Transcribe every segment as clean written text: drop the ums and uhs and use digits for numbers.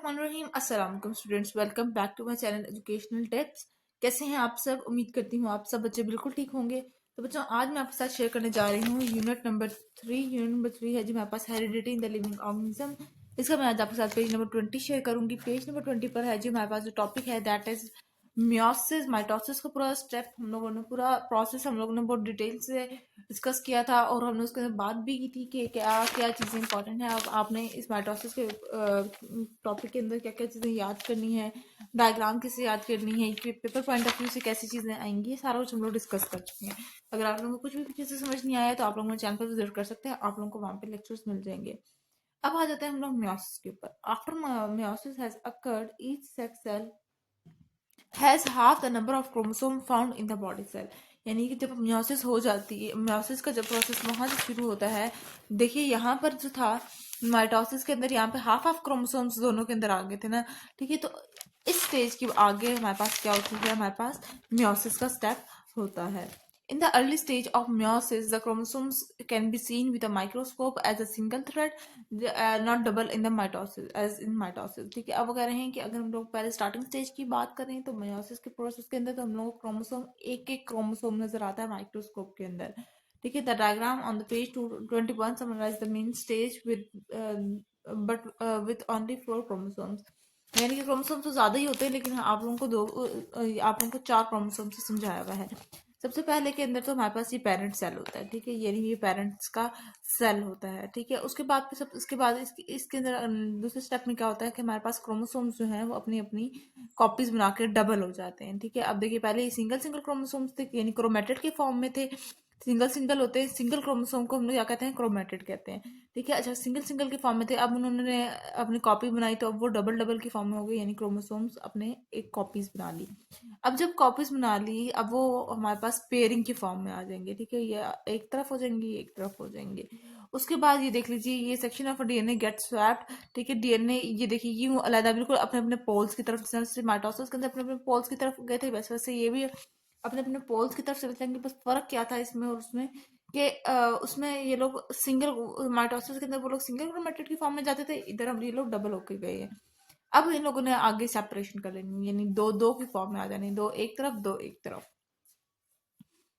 बिस्मिल्लाहिर्रहमानिर्रहीम। अस्सलाम वालेकुम students, welcome back to my channel educational tips. कैसे हैं आप सब? उम्मीद करती हूँ आप सब बच्चे बिल्कुल ठीक होंगे। तो बच्चों, आज मैं आपके साथ शेयर करने जा रही हूँ यूनिट नंबर 3 है जी हमारे पास, heredity in the living organism. इसका मैं आज आपके साथ पेज नंबर 20 शेयर करूंगी। पेज नंबर 20 पर है जी हमारे पास जो टॉपिक है दैट इज मियोसिस, माइटोसिस का पूरा स्टेप हम लोगों ने, पूरा प्रोसेस हम लोगों ने बहुत डिटेल से डिस्कस किया था और हमने उसके अंदर बात भी की थी कि क्या क्या चीज़ें इंपॉर्टेंट है। अब आपने इस माइटोसिस के टॉपिक के अंदर क्या क्या चीज़ें याद करनी है, डायग्राम कैसे याद करनी है, पेपर पॉइंट ऑफ व्यू से कैसी चीज़ें आएंगी, ये सारा कुछ हम लोग डिस्कस कर चुके हैं। अगर आप लोगों को कुछ भी चीज़ें समझ नहीं आया तो आप लोग मेरे चैनल पर विजिट कर सकते हैं, आप लोगों को वहाँ पे लेक्चर्स मिल जाएंगे। अब आ जाते हैं हम लोग मियोसिस के ऊपर। After meiosis has occurred each sex cell has half the number of chromosome found in the body cell. यानी कि जब मियोसिस हो जाती है, मियोसिस का जब प्रोसेस वहां से शुरू होता है, देखिए यहाँ पर जो था माइटोसिस के अंदर, यहाँ पे हाफ ऑफ क्रोमोसोम्स दोनों के अंदर आ गए थे ना। ठीक है, तो इस स्टेज के आगे हमारे पास क्या होती है, हमारे पास मियोसिस का स्टेप होता है। In the early stage of meiosis, the chromosomes can be seen with a microscope as a single thread, not double in the mitosis as in mitosis। ठीक है, अब कह रहे हैं कि अगर हम लोग पहले स्टार्टिंग स्टेज की बात करें तो meiosis के प्रोसेस के अंदर तो हम लोगों को क्रोमोसोम एक एक क्रोमोसोम नजर आता है माइक्रोस्कोप के अंदर। ठीक है, the diagram on the page 21 summarise the main stage with but with only 4 chromosomes. यानी कि क्रोमोसोम तो ज्यादा ही होते हैं, लेकिन आप लोगों को आप लोगों को 4 क्रोमोसोम से समझाया हुआ है। सबसे पहले के अंदर तो हमारे पास ये पेरेंट सेल होता है। ठीक है, यानी ये पेरेंट्स का सेल होता है। ठीक है, उसके बाद इसके बाद इसके अंदर दूसरे स्टेप में क्या होता है कि हमारे पास क्रोमोसोम्स जो हैं वो अपनी अपनी कॉपीज बना के डबल हो जाते हैं। ठीक है, अब देखिए पहले ये सिंगल सिंगल क्रोमोसोम्स थे, यानी क्रोमेटेड के फॉर्म में थे, सिंगल सिंगल होते हैं। सिंगल क्रोमोसोम को हम लोग क्या कहते हैं, क्रोमेटेड कहते हैं। ठीक है, अच्छा सिंगल सिंगल के फॉर्म में थे, अब उन्होंने अपनी कॉपी बनाई तो अब वो डबल डबल के फॉर्म में हो गई, यानी क्रोमोसोम्स अपने एक कॉपीज बना ली। अब जब कॉपीज बना ली, अब वो हमारे पास पेयरिंग के फॉर्म में आ जाएंगे। ठीक है, ये एक तरफ हो जाएंगे, ये एक तरफ हो जाएंगे। उसके बाद ये देख लीजिए, ये section of DNA get swapped. ठीक है, डीएनए ये देखिए यूं अलग बिल्कुल अपने अपने पोल्स की तरफ, जैसे माइटोसिस के अंदर अपने अपने पोल्स की तरफ गए थे, वैसे वैसे ये भी अपने अपने पोल्स की तरफ चले जाएंगे। बस फर्क क्या था इसमें और उसमें कि उसमें ये लोग सिंगल, माइटोसिस के अंदर वो लोग सिंगल क्रोमेटिड की फॉर्म में जाते थे, इधर हम ये लोग डबल होके गए हैं। अब इन लोगों ने आगे सेपरेशन कर लेनी, यानी दो दो की फॉर्म में आ जानी, दो एक तरफ दो एक तरफ।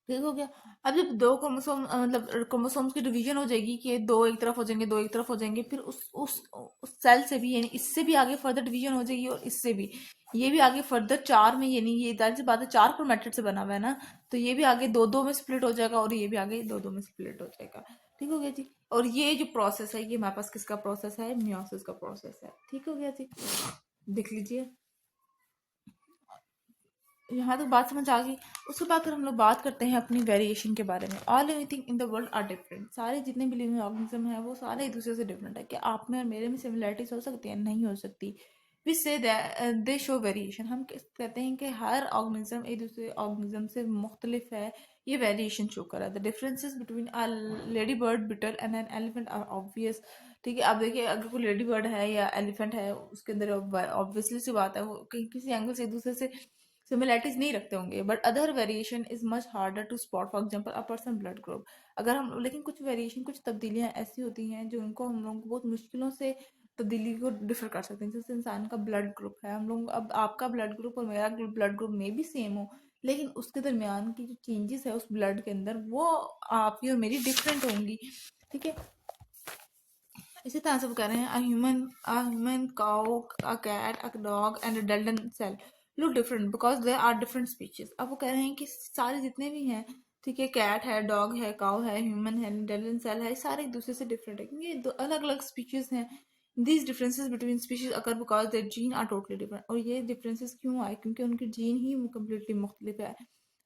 ठीक हो गया। अब जब दो क्रोमोसोम मतलब क्रोमोसोम्स की डिवीजन हो जाएगी कि दो एक तरफ हो जाएंगे, दो एक तरफ हो जाएंगे, फिर उस सेल से भी, यानी इससे भी आगे फर्दर डिवीजन हो जाएगी और इससे भी, ये भी आगे फर्दर 4 में, यानी ये जाहिर सी बात है 4 क्रोमेटिड से बना हुआ है ना, तो ये भी आगे दो दो में स्प्लिट हो जाएगा और ये भी आगे दो दो में स्प्लिट हो जाएगा। ठीक हो गया जी। और ये जो प्रोसेस है, ये हमारे पास किसका प्रोसेस है, मियोसिस का प्रोसेस है। ठीक हो गया जी, देख लीजिए यहाँ तक बात समझ आ गई। उसके बाद फिर हम लोग बात करते हैं अपनी वेरिएशन के बारे में। All everything in the world are different. सारे जितने भी लिविंग ऑर्गेनिज्म है वो सारे एक दूसरे से डिफरेंट है। क्या आप में और मेरे में सिमिलरिटीज हो सकती है? नहीं हो सकती। वी से दे शो वेरिएशन। हम कहते हैं कि हर ऑर्गेनिज्म एक दूसरे ऑर्गेनिज्म से मुख्तलिफ है, ये वेरिएशन शो कर रहा है। The differences between a lady bird, beetle and an elephant are obvious. ठीक है, आप देखिए अगर कोई लेडी बर्ड है या एलिफेंट है, उसके अंदर ऑब्वियसली सी बात है वो कहीं किसी एंगल से एक दूसरे से सिमिलैरिटीज नहीं रखते होंगे, but other variation is much harder to spot. For example a person blood group, अगर हम, लेकिन कुछ वेरिएशन, कुछ तब्दीलियां ऐसी होती हैं जो उनको हम लोग बहुत मुश्किलों से तब्दीली को डिफर कर सकते हैं। जैसे इंसान का ब्लड ग्रुप है, हम लोग, अब आपका ब्लड ग्रुप और मेरा ब्लड ग्रुप में भी सेम हो, लेकिन उसके दरमियान की जो चेंजेस है उस ब्लड के अंदर, वो आपकी और मेरी डिफरेंट होंगी। ठीक है, इसी तरह से वो कह रहे हैं a human cow, a cat, a dog and a Dalton cell look different because they are different species। अब वो कह रहे हैं कि सारे जितने भी हैं, ठीक है, कैट है, डॉग है, काउ है, ह्यूमन है, डेल्टन सेल है, सारे एक दूसरे से डिफरेंट है क्योंकि ये दो अलग अलग स्पीशीज हैं। These differences between species occur because their gene are totally different. और ये डिफरेंसेस क्यों आए? क्योंकि उनके जीन ही कम्प्लीटली मुख्तलिफ है।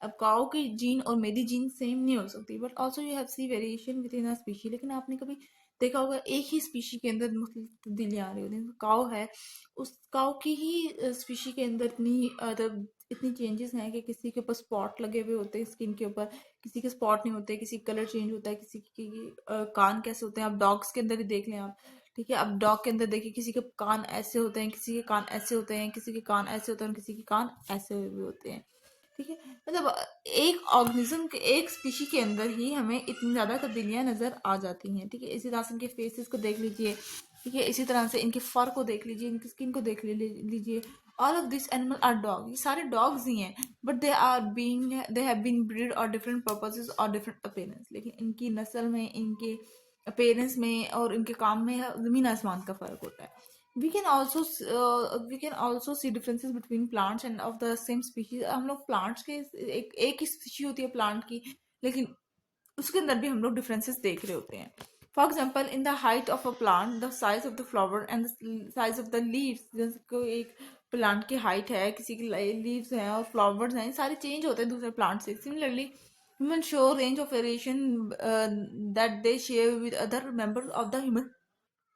अब काउ की जीन और मेरी जीन सेम नहीं हो सकती, but also you have see variation within a species. लेकिन आपने कभी देखा होगा एक ही स्पीशी के अंदर मुख्तलिफ तब्दीलियां आ रही होती हैं। काऊ है, उस काऊ की ही स्पीशी के अंदर इतनी चेंजेस हैं कि किसी के ऊपर स्पॉट लगे हुए होते हैं स्किन के ऊपर, किसी के स्पॉट नहीं होते, किसी कलर चेंज होता है, किसी की कान कैसे होते हैं। आप डॉग्स के अंदर ही देख लें आप। ठीक है, अब डॉग के अंदर देखिए किसी के कान ऐसे होते हैं, किसी के कान ऐसे होते हैं, किसी के कान ऐसे होते हैं और किसी के कान ऐसे हुए होते हैं। ठीक है, मतलब एक ऑर्गेनिज्म के, एक स्पीशी के अंदर ही हमें इतनी ज्यादा तब्दीलियां नजर आ जाती हैं। ठीक है, इसी तरह से इनके फेसेस को देख लीजिए, ठीक है। इसी तरह से इनके फर को देख लीजिए, इनकी स्किन को देख लीजिए। All of this animal are dog, ये सारे डॉग्स ही हैं, but they have been breed और डिफरेंट पर्पसेस और डिफरेंट अपीयरेंस, लेकिन इनकी नस्ल में, इनके अपीयरेंस में और इनके काम में जमीन आसमान का फर्क होता है। we can also see differences between plants and of the same species। हम लोग प्लांट्स के एक ही स्पीशी होती है प्लांट की, लेकिन उसके अंदर भी हम लोग डिफरेंसेस देख रहे होते हैं। For example, in the height of a plant, the size of the flower and size of the leaves. जैसे कोई एक प्लांट की हाइट है, किसी की लीव्स हैं और फ्लावर्स हैं, सारे चेंज होते हैं दूसरे प्लांट से। Similarly human show range of variation that they share with other members of the human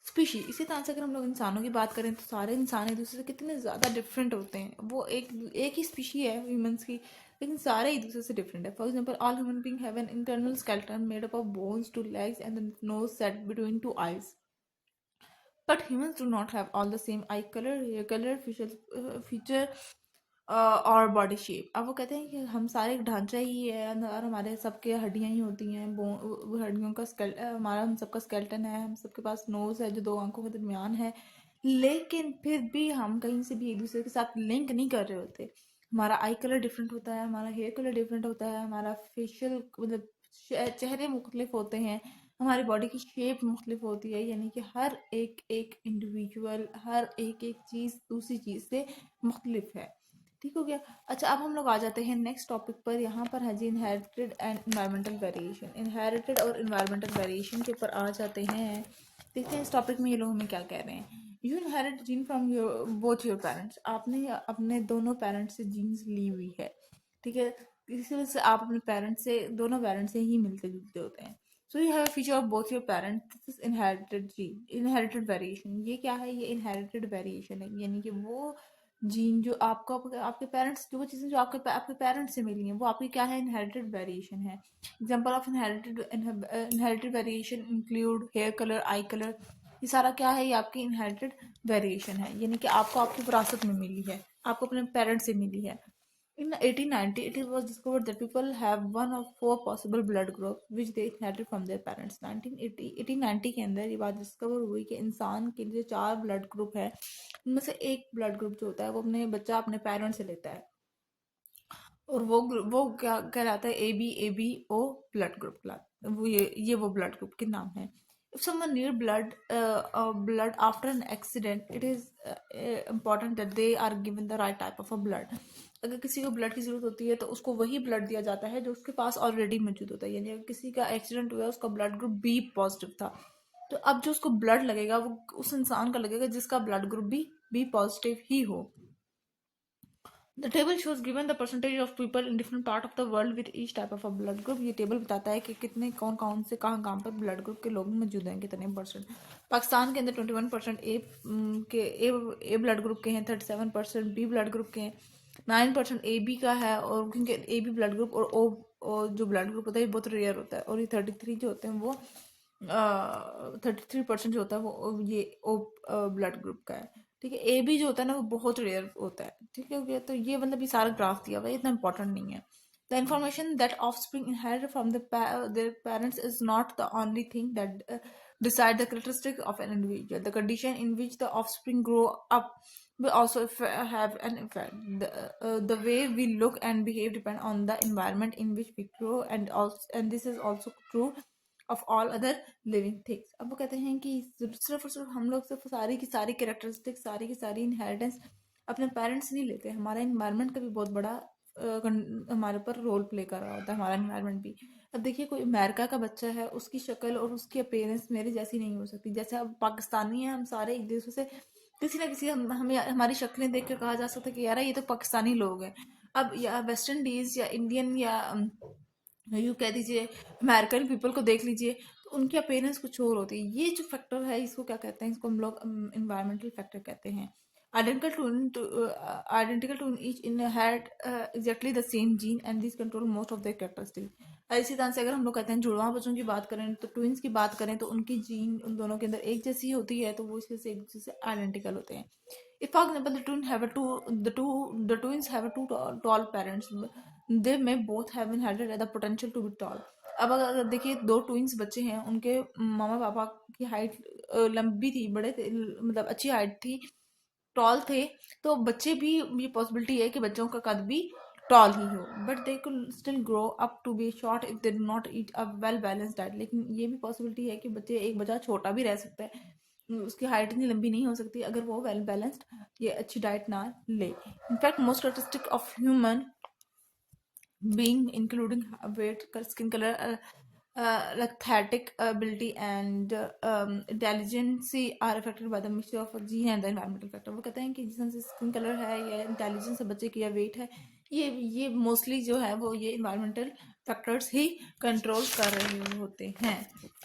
species. इसी तरह से अगर हम लोग इंसानों की बात करें तो सारे इंसान एक दूसरे से कितने ज़्यादा डिफरेंट होते हैं। वो एक ही स्पीशी है ह्यूमंस की, लेकिन सारे एक दूसरे से डिफरेंट है। For example, all human being have an internal skeleton made up of bones, two legs and the nose set between two eyes, but humans do not have all the same eye colour, hair colour, feature और body shape. अब वो कहते हैं कि हम सारे एक ढांचा ही है और हमारे सबके हड्डियां ही होती हैं, हड्डियों का हमारा हम सबका स्केलेटन है, हम सबके पास नोज है जो दो आंखों के दरमियान है, लेकिन फिर भी हम कहीं से भी एक दूसरे के साथ लिंक नहीं कर रहे होते। हमारा आई कलर डिफरेंट होता है, हमारा हेयर कलर डिफरेंट होता है, हमारा फेशियल मतलब चेहरे मुख्तलिफ होते हैं, हमारी बॉडी की शेप मुख्तलिफ होती है, यानी कि हर एक एक इंडिविजुअल, हर एक एक चीज़ दूसरी चीज़ से मुख्तलिफ है। ठीक हो गया। अच्छा, अब हम लोग आ जाते हैं नेक्स्ट टॉपिक पर। यहाँ पर है जी inherited and environmental variation. Inherited और इन्वायरमेंटल वेरिएशन के ऊपर आ जाते हैं। देखते हैं इस टॉपिक में ये लोग हमें क्या कह रहे हैं। You inherit gene from your both your parents. आपने अपने दोनों पेरेंट्स से जीन्स ली हुई है, ठीक है। इसी वजह से आप अपने पेरेंट्स से, दोनों पेरेंट्स से ही मिलते जुलते होते हैं। So you have feature of both your parents, this is inherited gene, inherited variation. ये क्या है? ये इनहेरिटेड वेरिएशन है, यानी कि वो जीन जो आपको आपके पेरेंट्स, जो वो चीज़ें जो आपके पेरेंट्स से मिली हैं, वो आपकी क्या है? इनहेरिटेड वेरिएशन है। Example of inherited variation include hair colour, eye colour. ये सारा क्या है? ये आपकी इनहेरिटेड वेरिएशन है, यानी कि आपको आपकी विरासत में मिली है, आपको अपने पेरेंट्स से मिली है। In 1890, it was discovered that people have one of four possible blood groups which they inherited from their parents. 1890 के अंदर ये बात डिस्कवर हुई कि इंसान के लिए 4 ब्लड ग्रुप है, उनमें से एक ब्लड ग्रुप जो होता है वो अपने बच्चा अपने पेरेंट्स से लेता है, और वो क्या कहलाता है? A B O blood group कहलाता है। वो ये वो ब्लड ग्रुप के नाम है। If someone need blood after an accident, it is important that they are given the right type of a blood। अगर किसी को ब्लड की जरूरत होती है तो उसको वही ब्लड दिया जाता है जो उसके पास ऑलरेडी मौजूद होता है। यानी अगर किसी का एक्सीडेंट हुआ, उसका ब्लड ग्रुप बी पॉजिटिव था, तो अब जो उसको ब्लड लगेगा वो उस इंसान का लगेगा जिसका ब्लड ग्रुप भी बी पॉजिटिव ही हो। The table shows given the percentage of people in different part of the world with each type of a blood group। ये टेबल बताता है कि कितने कौन से कहाँ पर ब्लड ग्रुप के लोग मौजूद हैं, कितने परसेंट। पाकिस्तान के अंदर 21% ए ब्लड ग्रुप के हैं, 37% बी ब्लड ग्रुप के हैं, 9% ए बी का है। और क्योंकि ए बी ब्लड ग्रुप और जो ब्लड ग्रुप होता है ये बहुत रेयर होता है, और ये 33 जो होते हैं वो 33% जो होता है वो ये ओ ब्लड ग्रुप का है। ठीक है। ए बी जो होता है ना वो बहुत रेयर होता है। ठीक है। तो ये मतलब ये सारा ग्राफ दिया हुआ है, इतना इंपॉर्टेंट नहीं है। The information that offspring inherit from their parents is not the only thing that decide the characteristics of an individual. The condition in which the offspring grow up will also have an effect. The way we look and behave depend on the environment in which we grow, and this is also true of all other living things। अब वो कहते हैं कि सिर्फ और सिर्फ हम लोग सिर्फ सारी की सारी कैरेक्टरिस्टिक्स, सारी की सारी इनहेरिटेंस अपने पेरेंट्स नहीं लेते, हमारा इन्वायरमेंट का भी बहुत बड़ा हमारे पर रोल प्ले कर रहा होता है, हमारा इन्वायरमेंट भी। अब देखिए, कोई अमेरिका का बच्चा है, उसकी शक्ल और उसकी अपीयरेंस मेरे जैसी नहीं हो सकती। जैसे अब पाकिस्तानी है, हम सारे एक दूसरे से किसी ना किसी हमें हमारी शक्लें देख कर कहा जा सकता है कि यार ये तो पाकिस्तानी लोग हैं। अब या वेस्ट इंडीज या इंडियन या यू कह दीजिए अमेरिकन पीपल को देख लीजिए, तो उनकी अपीयरेंस कुछ और होती है। ये जो फैक्टर है इसको क्या कहते हैं? इसको हम लोग इन्वायरमेंटल फैक्टर कहते हैं। Identical to each inherit exactly the same gene and these control most of their characteristics। इसी तरह से अगर हम लोग कहते हैं जुड़वा बच्चों की बात करें, तो ट्विंस की बात करें, तो उनकी जीन उन दोनों के अंदर एक जैसी होती है, तो वो इसलिए से एक दूसरे से आइडेंटिकल होते हैं। If for example the twins have a two tall parents, they may both have inherited the potential to be tall। अब अगर देखिए दो ट्विंस बच्चे हैं, उनके मामा पापा की हाइट लंबी थी, बड़े थे, मतलब अच्छी हाइट थी, टॉल थे, तो बच्चे भी, ये पॉसिबिलिटी है कि बच्चों का कद भी टॉल ही हो, but they could still grow up to be short if they do not eat a well balanced diet. लेकिन ये भी पॉसिबिलिटी है कि बच्चे, एक बच्चा छोटा भी रह सकता है, उसकी हाइट इतनी लंबी नहीं हो सकती अगर वो वेल बैलेंस्ड, ये अच्छी डाइट ना ले। In fact most characteristic of human being including weight, skin color, athletic ability and intelligence are affected by the mixture of gene and the environmental factor। वो कहते हैं कि जिस तरह से स्किन कलर है या इंटेलिजेंस है बच्चे की या वेट है, ये मोस्टली जो है वो ये इन्वायरमेंटल फैक्टर्स ही कंट्रोल कर रहे होते हैं।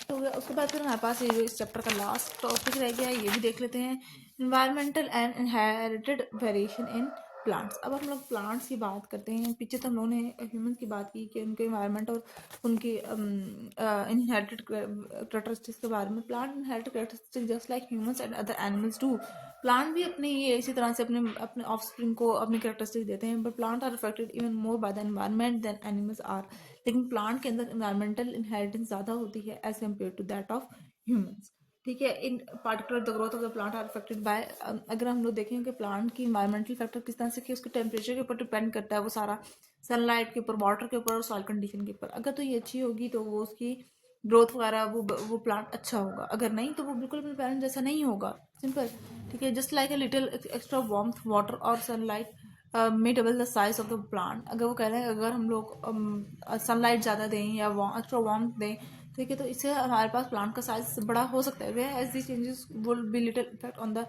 तो उसके बाद फिर हमारे पास ये जो इस चैप्टर का लास्ट टॉपिक रह गया है, ये भी देख लेते हैं, environmental and inherited variation in plants. अब हम लोग प्लांट्स की बात करते हैं। पीछे तो हम लोगों ने ह्यूमंस की बात की कि उनके इन्वायरमेंट और उनकी इनहेरिटेड कैरेक्टरिस्टिक्स के बारे में। Plant inherited characteristics just like humans and other animals do. Plant भी अपने ये इसी तरह से अपने अपने ऑफस्प्रिंग को अपनी कैरेक्टरिस्टिक्स देते हैं, but plant are affected even more by the environment than animals are. लेकिन प्लांट के अंदर इन्वायरमेंटल इनहेरिटेंस ज़्यादा होती है as compare to that of humans. ठीक है, in particular the growth of the plant are affected by, अगर हम लोग देखें कि प्लांट की इन्वायरमेंटल फैक्टर किस तरह से, कि उसके टेम्परेचर के ऊपर डिपेंड करता है वो सारा, सनलाइट के ऊपर, वाटर के ऊपर और सॉइल कंडीशन के ऊपर। अगर तो ये अच्छी होगी तो वो उसकी ग्रोथ वगैरह वो प्लांट अच्छा होगा, अगर नहीं तो वो बिल्कुल अपने पेरेंट जैसा नहीं होगा, सिंपल। ठीक है, just like a little extra warmth, water और sunlight may double the size of the plant. अगर वो कह रहे हैं अगर हम लोग सनलाइट ज़्यादा दें या एक्स्ट्रा वार्मथ दें, ठीक है, तो इससे हमारे पास प्लांट का साइज बड़ा हो सकता है। As the changes will be little effect on the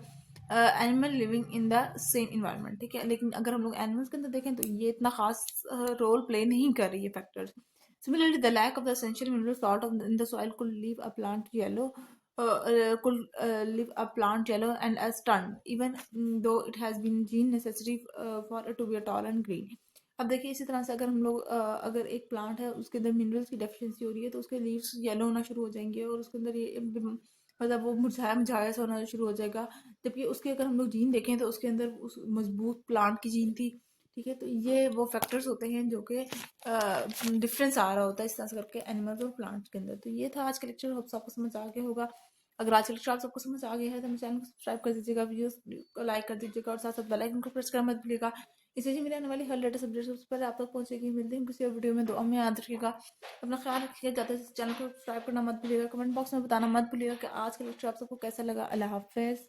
animal living in the same environment. ठीक है, लेकिन अगर हम लोग एनिमल्स के अंदर देखें तो ये इतना खास रोल प्ले नहीं कर रही है factors. Similarly, the lack of the essential mineral salt in the soil could leave a plant yellow, leave a plant yellow and as stunned, even though it has been gene necessary for it to be tall and green। अब देखिए इसी तरह से अगर हम लोग अगर एक प्लांट है उसके अंदर मिनरल्स की डेफिशिएंसी हो रही है तो उसके लीव्स येलो होना शुरू हो जाएंगे और उसके अंदर ये मतलब वो मुरझाया मुरझाया सा होना शुरू हो जाएगा। जबकि उसके अगर हम लोग जीन देखें तो उसके अंदर उस मजबूत प्लांट की जीन थी। ठीक है, तो ये वो फैक्टर्स होते हैं जो कि डिफरेंस आ रहा होता है इस तरह से करके एनिमल्स और प्लांट्स के अंदर। तो ये था आज का लेक्चर, होप आपको समझ आ गया होगा। अगर आज का लेक्चर आप सबको समझ आ गया है तो मेरे चैनल को सब्सक्राइब कर दीजिएगा, वीडियोस को लाइक कर दीजिएगा और साथ साथ बेल आइकन को प्रेस करना मत भूलिएगा। इससे ही मेरे आने वाली हर लेटेस्ट अपडेट सबसे पहले आप तक पहुंचेगी। मिलते हैं किसी और वीडियो में, दुआ में याद रखिएगा, अपना ख्याल रखिएगा, जाते चैनल को सब्सक्राइब करना मत भूलिएगा, कमेंट बॉक्स में बताना मत भूलिएगा कि आज का लेक्चर आप सबको कैसा लगा। अल्लाह हाफिज़।